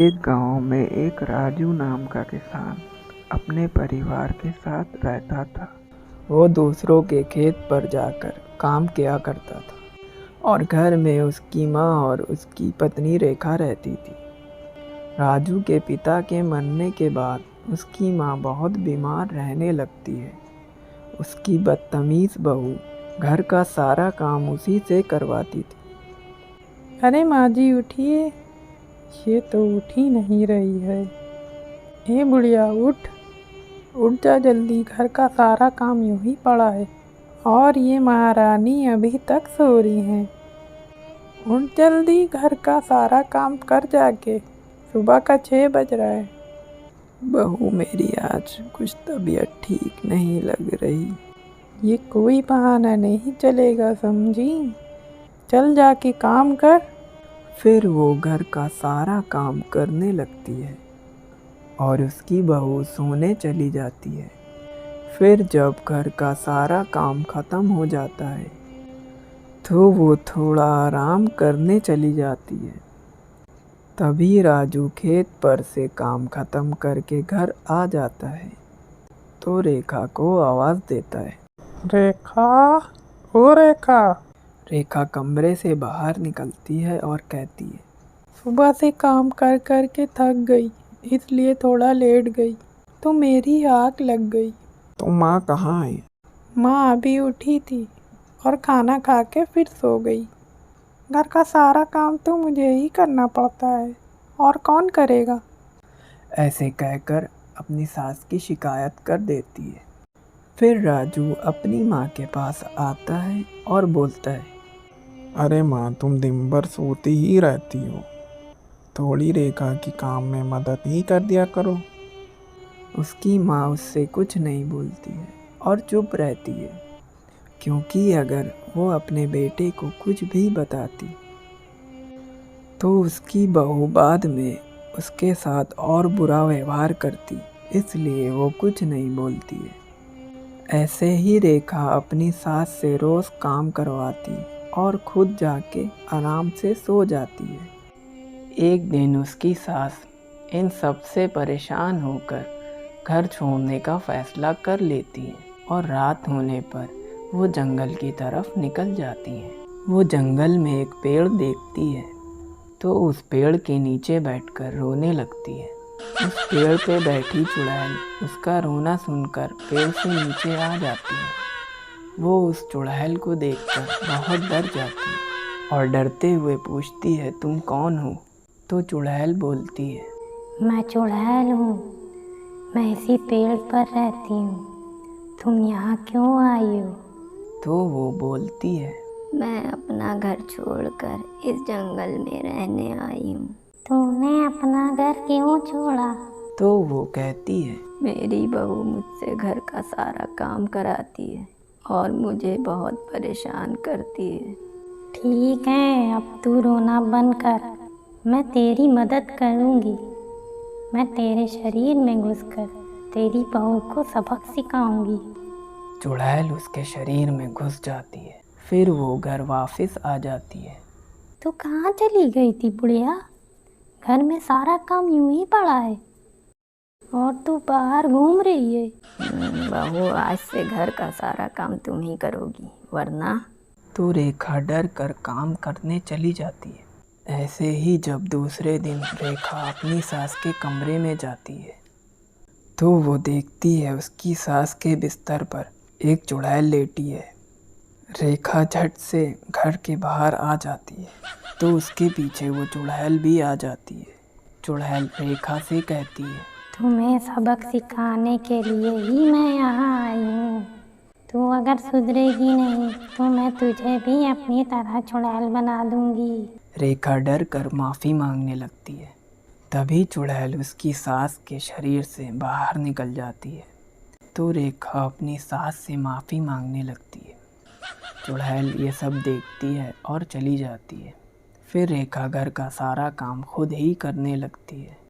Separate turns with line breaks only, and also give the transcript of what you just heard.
एक गांव में एक राजू नाम का किसान अपने परिवार के साथ रहता था। वो दूसरों के खेत पर जाकर काम किया करता था और घर में उसकी माँ और उसकी पत्नी रेखा रहती थी। राजू के पिता के मरने के बाद उसकी माँ बहुत बीमार रहने लगती है। उसकी बदतमीज बहू घर का सारा काम उसी से करवाती थी।
अरे माँ जी उठिए, ये तो उठ ही नहीं रही है। ए बुढ़िया उठ जा जल्दी, घर का सारा काम यूं ही पड़ा है और ये महारानी अभी तक सो रही हैं। उठ जल्दी, घर का सारा काम कर जाके, सुबह का 6 बज रहा है।
बहू मेरी आज कुछ तबीयत ठीक नहीं लग रही।
ये कोई बहाना नहीं चलेगा समझी, चल जाके काम कर।
फिर वो घर का सारा काम करने लगती है और उसकी बहू सोने चली जाती है। फिर जब घर का सारा काम ख़त्म हो जाता है तो वो थोड़ा आराम करने चली जाती है। तभी राजू खेत पर से काम ख़त्म करके घर आ जाता है तो रेखा को आवाज़ देता है।
रेखा, ओ रेखा।
रेखा कमरे से बाहर निकलती है और कहती है,
सुबह से काम कर कर के थक गई, इसलिए थोड़ा लेट गई तो मेरी आँख लग गई।
तो माँ कहाँ है?
माँ अभी उठी थी और खाना खा के फिर सो गई। घर का सारा काम तो मुझे ही करना पड़ता है, और कौन करेगा।
ऐसे कहकर अपनी सास की शिकायत कर देती है। फिर राजू अपनी माँ के पास आता है और बोलता है,
अरे माँ, तुम दिन भर सोती ही रहती हो, थोड़ी रेखा की काम में मदद ही कर दिया करो।
उसकी माँ उससे कुछ नहीं बोलती है और चुप रहती है, क्योंकि अगर वो अपने बेटे को कुछ भी बताती तो उसकी बहू बाद में उसके साथ और बुरा व्यवहार करती, इसलिए वो कुछ नहीं बोलती है। ऐसे ही रेखा अपनी सास से रोज़ काम करवाती और खुद जाके आराम से सो जाती है। एक दिन उसकी सास इन सब से परेशान होकर घर छोड़ने का फैसला कर लेती है और रात होने पर वो जंगल की तरफ निकल जाती है। वो जंगल में एक पेड़ देखती है तो उस पेड़ के नीचे बैठकर रोने लगती है। उस पेड़ पे बैठी चुड़ैल उसका रोना सुनकर पेड़ से नीचे आ जाती है। वो उस चुड़ैल को देखकर बहुत डर जाती है और डरते हुए पूछती है, तुम कौन हो? तो चुड़ैल बोलती है,
मैं चुड़ैल हूँ, मैं इसी पेड़ पर रहती हूँ, तुम यहाँ क्यों आई हो?
तो वो बोलती है,
मैं अपना घर छोड़कर इस जंगल में रहने आई हूँ। तूने अपना घर क्यों छोड़ा?
तो वो कहती है,
मेरी बहू मुझसे घर का सारा काम कराती है और मुझे बहुत परेशान करती है। ठीक है, अब तू रोना बंद कर, मैं तेरी मदद करूँगी। मैं तेरे शरीर में घुसकर तेरी बहू को सबक सिखाऊंगी।
चुड़ैल उसके शरीर में घुस जाती है। फिर वो घर वापस आ जाती है।
तू कहाँ चली गई थी बुढ़िया? घर में सारा काम यूं ही पड़ा है और तू बाहर घूम रही है। बहू, आज से घर का सारा काम तुम ही करोगी, वरना।
तो रेखा डर कर काम करने चली जाती है। ऐसे ही जब दूसरे दिन रेखा अपनी सास के कमरे में जाती है तो वो देखती है उसकी सास के बिस्तर पर एक चुड़ैल लेटी है। रेखा झट से घर के बाहर आ जाती है तो उसके पीछे वो चुड़ैल भी आ जाती है। चुड़ैल रेखा से कहती है,
तुम्हें सबक सिखाने के लिए ही मैं यहाँ आई हूँ। तू अगर सुधरेगी नहीं तो मैं तुझे भी अपनी तरह चुड़ैल बना दूंगी।
रेखा डर कर माफ़ी मांगने लगती है। तभी चुड़ैल उसकी सास के शरीर से बाहर निकल जाती है तो रेखा अपनी सास से माफ़ी मांगने लगती है। चुड़ैल ये सब देखती है और चली जाती है। फिर रेखा घर का सारा काम खुद ही करने लगती है।